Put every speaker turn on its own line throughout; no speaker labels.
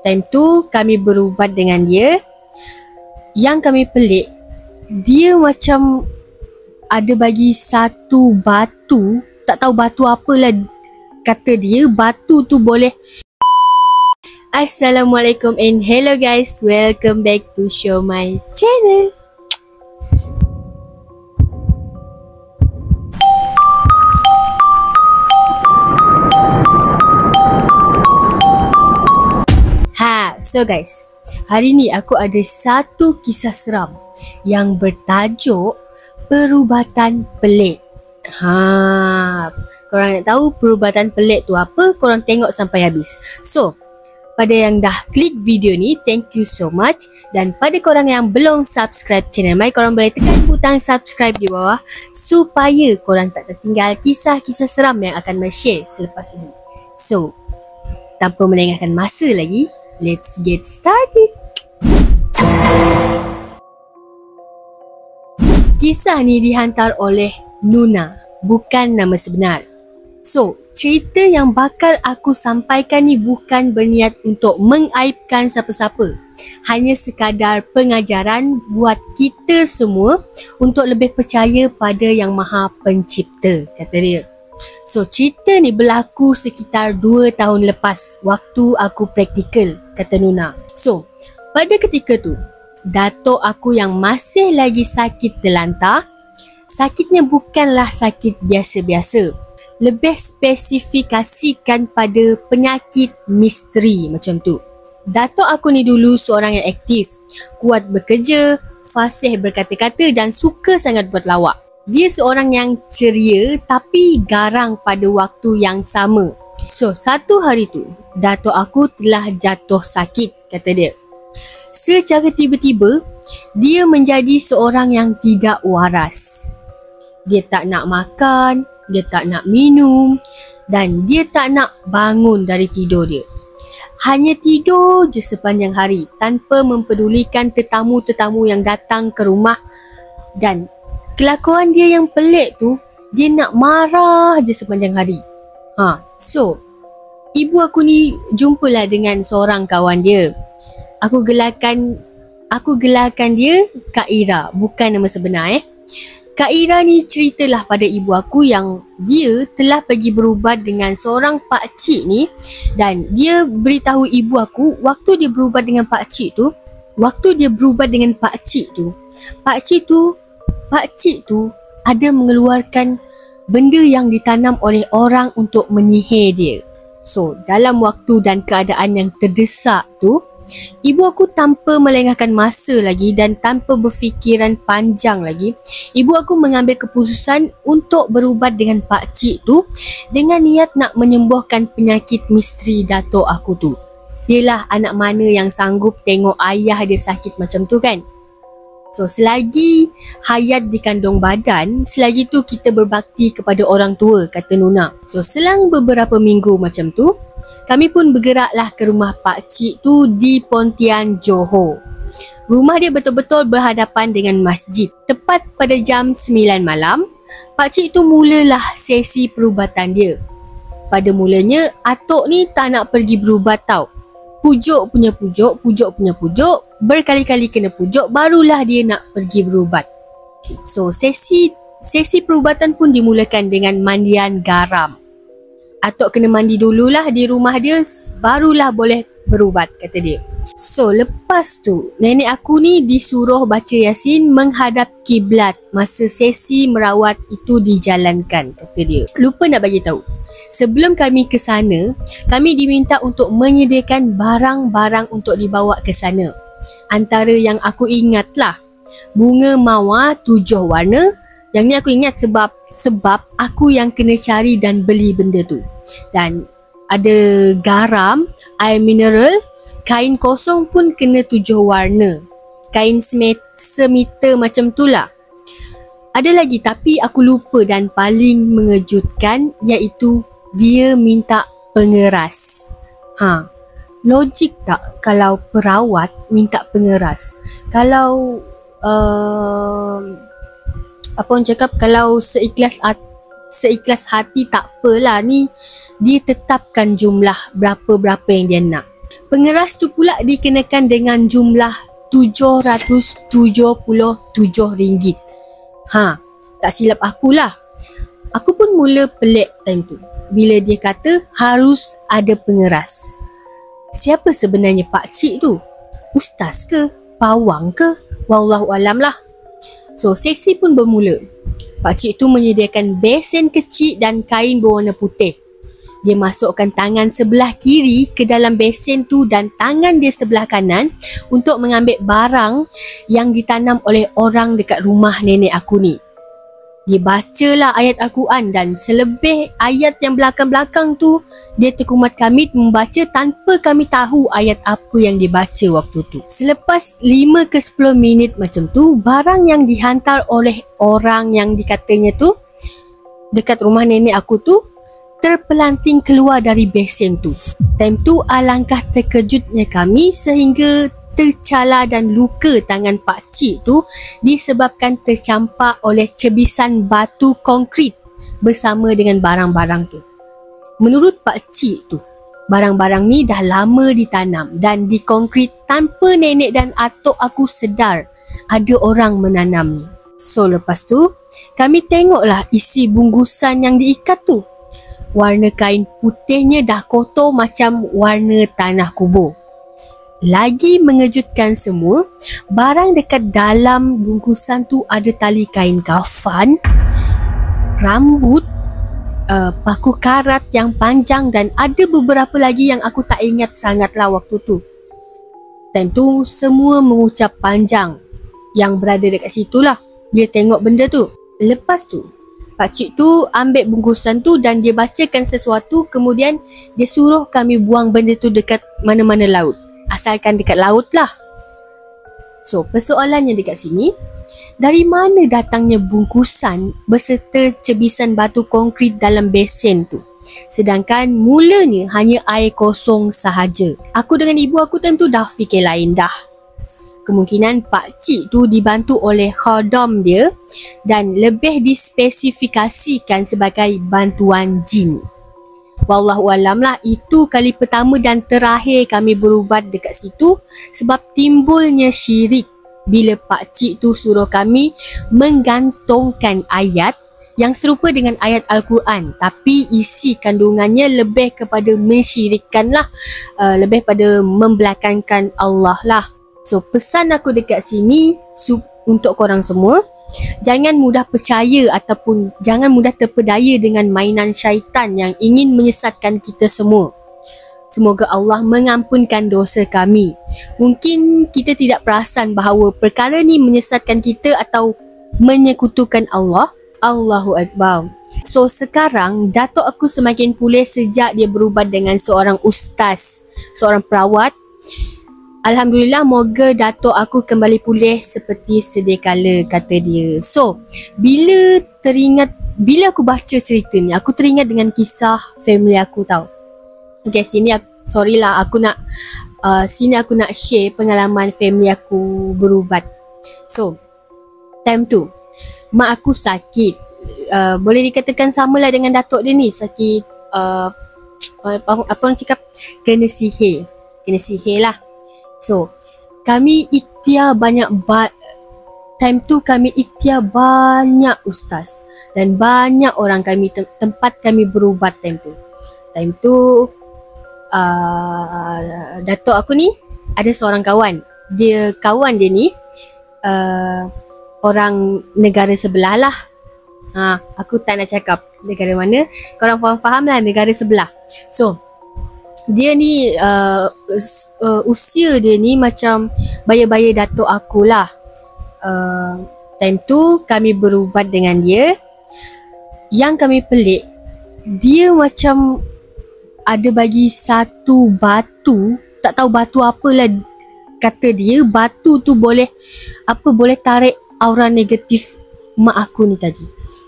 Time tu kami berubat dengan dia. Yang kami pelik, dia macam ada bagi satu batu, tak tahu batu apalah, kata dia batu tu boleh. Assalamualaikum and hello guys, welcome back to show my channel. So guys, hari ni aku ada satu kisah seram yang bertajuk perubatan pelik. Korang nak tahu perubatan pelik tu apa? Korang tengok sampai habis. So, pada yang dah klik video ni, thank you so much. Dan pada korang yang belum subscribe channel mai, korang boleh tekan butang subscribe di bawah supaya korang tak tertinggal kisah-kisah seram yang akan mai share selepas ini. So, tanpa melengahkan masa lagi, let's get started. Kisah ni dihantar oleh Nuna, bukan nama sebenar. So, cerita yang bakal aku sampaikan ni bukan berniat untuk mengaibkan siapa-siapa. Hanya sekadar pengajaran buat kita semua untuk lebih percaya pada Yang Maha Pencipta, kata dia. So, cerita ni berlaku sekitar 2 tahun lepas waktu aku praktikal, kata Nuna. So, pada ketika tu, datuk aku yang masih lagi sakit terlantar. Sakitnya bukanlah sakit biasa-biasa. Lebih spesifikasikan pada penyakit misteri macam tu. Datuk aku ni dulu seorang yang aktif, kuat bekerja, fasih berkata-kata dan suka sangat buat lawak. Dia seorang yang ceria tapi garang pada waktu yang sama. So, satu hari tu, datuk aku telah jatuh sakit, kata dia. Secara tiba-tiba, dia menjadi seorang yang tidak waras. Dia tak nak makan, dia tak nak minum dan dia tak nak bangun dari tidur dia. Hanya tidur je sepanjang hari tanpa mempedulikan tetamu-tetamu yang datang ke rumah. Dan kelakuan dia yang pelik tu, dia nak marah je sepanjang hari. So, ibu aku ni jumpalah dengan seorang kawan dia. Aku gelarkan dia Kak Ira, bukan nama sebenar Kak Ira ni ceritalah pada ibu aku yang dia telah pergi berubat dengan seorang pakcik ni. Dan dia beritahu ibu aku waktu dia berubat dengan pakcik tu, pakcik tu ada mengeluarkan benda yang ditanam oleh orang untuk menyihir dia. So, dalam waktu dan keadaan yang terdesak tu, ibu aku tanpa melengahkan masa lagi dan tanpa berfikiran panjang lagi, ibu aku mengambil keputusan untuk berubat dengan pakcik tu dengan niat nak menyembuhkan penyakit misteri datuk aku tu. Yelah, anak mana yang sanggup tengok ayah dia sakit macam tu kan? So, selagi hayat dikandung badan, selagi tu kita berbakti kepada orang tua, kata Nuna. So, selang beberapa minggu macam tu, kami pun bergeraklah ke rumah pakcik tu di Pontian, Johor. Rumah dia betul-betul berhadapan dengan masjid. Tepat pada jam 9 malam, pakcik tu mulalah sesi perubatan dia. Pada mulanya, atuk ni tak nak pergi berubat tau. Pujuk punya pujuk, berkali-kali kena pujuk, barulah dia nak pergi berubat. So, sesi perubatan pun dimulakan dengan mandian garam. Atuk kena mandi dululah di rumah dia, barulah boleh berubat, kata dia. So, lepas tu, nenek aku ni disuruh baca Yasin menghadap kiblat masa sesi merawat itu dijalankan, kata dia. Lupa nak bagi tahu. Sebelum kami ke sana, kami diminta untuk menyediakan barang-barang untuk dibawa ke sana. Antara yang aku ingatlah, bunga mawar 7 warna. Yang ni aku ingat sebab aku yang kena cari dan beli benda tu. Dan ada garam, air mineral, kain kosong pun kena 7 warna. Kain semita macam tu lah. Ada lagi tapi aku lupa dan paling mengejutkan iaitu dia minta pengeras. Logik tak kalau perawat minta pengeras? Kalau apa orang cakap, kalau seikhlas hati tak apalah, ni dia tetapkan jumlah berapa-berapa yang dia nak. Pengeras tu pula dikenakan dengan jumlah RM777. Tak silap akulah. Aku pun mula pelik time tu bila dia kata harus ada pengeras. Siapa sebenarnya pakcik tu? Ustaz ke? Pawang ke? Wallahualam lah. So, sesi pun bermula. Pakcik tu menyediakan besen kecil dan kain berwarna putih. Dia masukkan tangan sebelah kiri ke dalam besen tu dan tangan dia sebelah kanan untuk mengambil barang yang ditanam oleh orang dekat rumah nenek aku ni. Dia bacalah ayat Al-Quran dan selebih ayat yang belakang-belakang tu, dia terkumat kami membaca tanpa kami tahu ayat apa yang dia baca waktu tu. Selepas 5 ke 10 minit macam tu, barang yang dihantar oleh orang yang dikatanya tu dekat rumah nenek aku tu terpelanting keluar dari besen tu. Time tu alangkah terkejutnya kami sehingga tercala dan luka tangan pakcik tu disebabkan tercampak oleh cebisan batu konkrit bersama dengan barang-barang tu. Menurut pakcik tu, barang-barang ni dah lama ditanam dan dikonkrit tanpa nenek dan atuk aku sedar ada orang menanamnya. So lepas tu, kami tengoklah isi bungkusan yang diikat tu. Warna kain putihnya dah kotor macam warna tanah kubur. Lagi mengejutkan semua, barang dekat dalam bungkusan tu ada tali kain kafan, rambut, paku karat yang panjang dan ada beberapa lagi yang aku tak ingat sangatlah waktu tu. Time tu semua mengucap panjang yang berada dekat situ lah bila tengok benda tu. Lepas tu, pakcik tu ambil bungkusan tu dan dia bacakan sesuatu, kemudian dia suruh kami buang benda tu dekat mana-mana laut. Asalkan dekat laut lah. So, persoalannya dekat sini, dari mana datangnya bungkusan beserta cebisan batu konkrit dalam besen tu? Sedangkan mulanya hanya air kosong sahaja. Aku dengan ibu aku time tu dah fikir lain dah. Kemungkinan pakcik tu dibantu oleh khadam dia dan lebih dispesifikasikan sebagai bantuan jin. Wallahualam lah, itu kali pertama dan terakhir kami berubat dekat situ sebab timbulnya syirik bila pakcik tu suruh kami menggantungkan ayat yang serupa dengan ayat Al-Quran tapi isi kandungannya lebih kepada mensyirikkan lah, lebih pada membelakangkan Allah lah. So pesan aku dekat sini untuk korang semua, jangan mudah percaya ataupun jangan mudah terpedaya dengan mainan syaitan yang ingin menyesatkan kita semua. Semoga Allah mengampunkan dosa kami. Mungkin kita tidak perasan bahawa perkara ni menyesatkan kita atau menyekutukan Allah. Allahu Akbar. So sekarang datuk aku semakin pulih sejak dia berubat dengan seorang ustaz, seorang perawat. Alhamdulillah, moga datuk aku kembali pulih seperti sedia kala, kata dia. So, bila aku baca cerita ni, aku teringat dengan kisah family aku tau. Okay, sini aku nak share pengalaman family aku berubat. So, time tu, mak aku sakit. Boleh dikatakan samalah dengan datuk dia ni, sakit, apa orang cakap, kena sihir lah. So, kami ikhtiar time tu kami ikhtiar banyak ustaz dan banyak orang kami tempat kami berubat time tu. Time tu datuk aku ni ada seorang kawan. Kawan dia ni orang negara sebelah lah. Aku tak nak cakap negara mana. Korang faham lah, negara sebelah. So, dia ni usia dia ni macam baya-baya datuk aku lah. Time tu kami berubat dengan dia. Yang kami pelik, dia macam ada bagi satu batu, tak tahu batu apalah kata dia. Batu tu boleh tarik aura negatif mak aku ni tadi.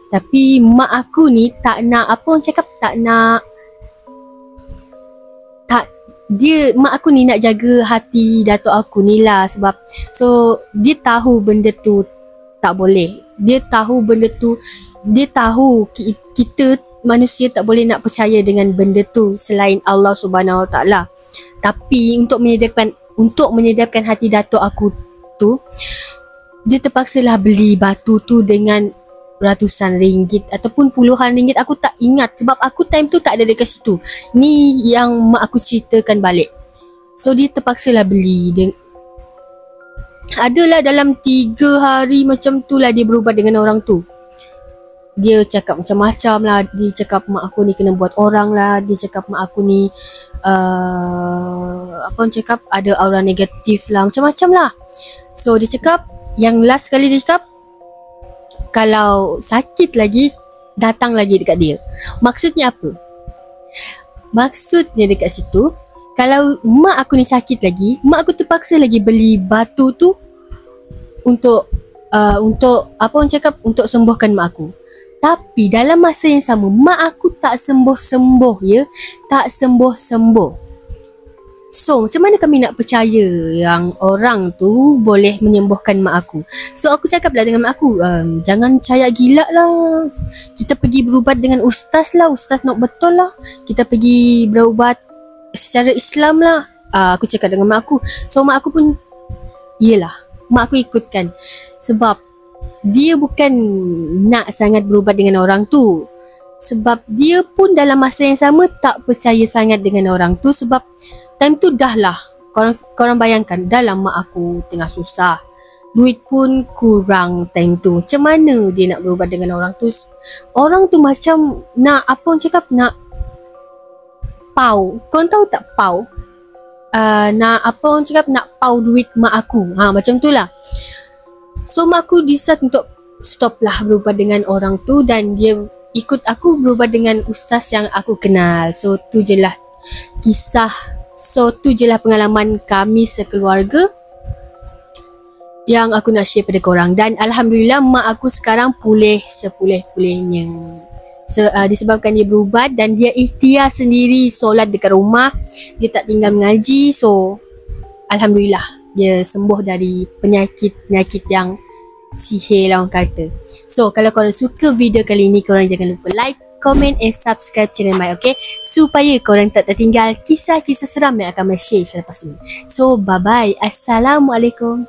Tapi mak aku ni tak nak, mak aku ni nak jaga hati datuk aku ni lah. Sebab dia tahu benda tu tak boleh. Dia tahu kita manusia tak boleh nak percaya dengan benda tu selain Allah Subhanahu Wa Taala. Tapi untuk menyedapkan hati datuk aku tu, dia terpaksalah beli batu tu dengan ratusan ringgit ataupun puluhan ringgit. Aku tak ingat sebab aku time tu tak ada dekat situ. Ni yang mak aku ceritakan balik. So dia terpaksalah beli. Adalah dalam 3 hari macam tu lah dia berubat dengan orang tu. Dia cakap macam-macam lah. Dia cakap mak aku ni kena buat orang lah. Dia cakap mak aku ni apa orang cakap, ada aura negatif lah, macam-macam lah. So dia cakap, yang last kali dia cakap, kalau sakit lagi, datang lagi dekat dia. Maksudnya apa? Maksudnya dekat situ, kalau mak aku ni sakit lagi, mak aku terpaksa lagi beli batu tu untuk apa orang cakap, untuk sembuhkan mak aku. Tapi dalam masa yang sama, mak aku tak sembuh-sembuh ya. Tak sembuh-sembuh. So macam mana kami nak percaya yang orang tu boleh menyembuhkan mak aku? So aku cakap lah dengan mak aku, jangan percaya gila lah. Kita pergi berubat dengan ustaz lah. Ustaz nak betul lah. Kita pergi berubat secara Islam lah. Aku cakap dengan mak aku. So mak aku pun, yelah, mak aku ikutkan. Sebab dia bukan nak sangat berubat dengan orang tu. Sebab dia pun dalam masa yang sama tak percaya sangat dengan orang tu. Sebab time tu dah lah, korang bayangkan, dah lah mak aku tengah susah. Duit pun kurang time tu. Macam mana dia nak berubat dengan orang tu? Orang tu macam nak, apa orang cakap, nak pau. Korang tahu tak pau? Nak, apa orang cakap, nak pau duit mak aku. Macam tu lah. So mak aku decide untuk stop lah berubat dengan orang tu, dan dia ikut aku berubat dengan ustaz yang aku kenal. So tu je lah kisah. So tu je lah pengalaman kami sekeluarga yang aku nak share pada korang. Dan Alhamdulillah mak aku sekarang pulih sepulih-pulihnya. Disebabkan dia berubat dan dia ikhtiar sendiri solat dekat rumah. Dia tak tinggal mengaji. So Alhamdulillah dia sembuh dari penyakit yang sihir lah orang kata. So kalau korang suka video kali ni, korang jangan lupa like, comment and subscribe channel Mai, okay? Supaya korang tak tertinggal kisah-kisah seram yang akan share selepas ini. So bye bye. Assalamualaikum.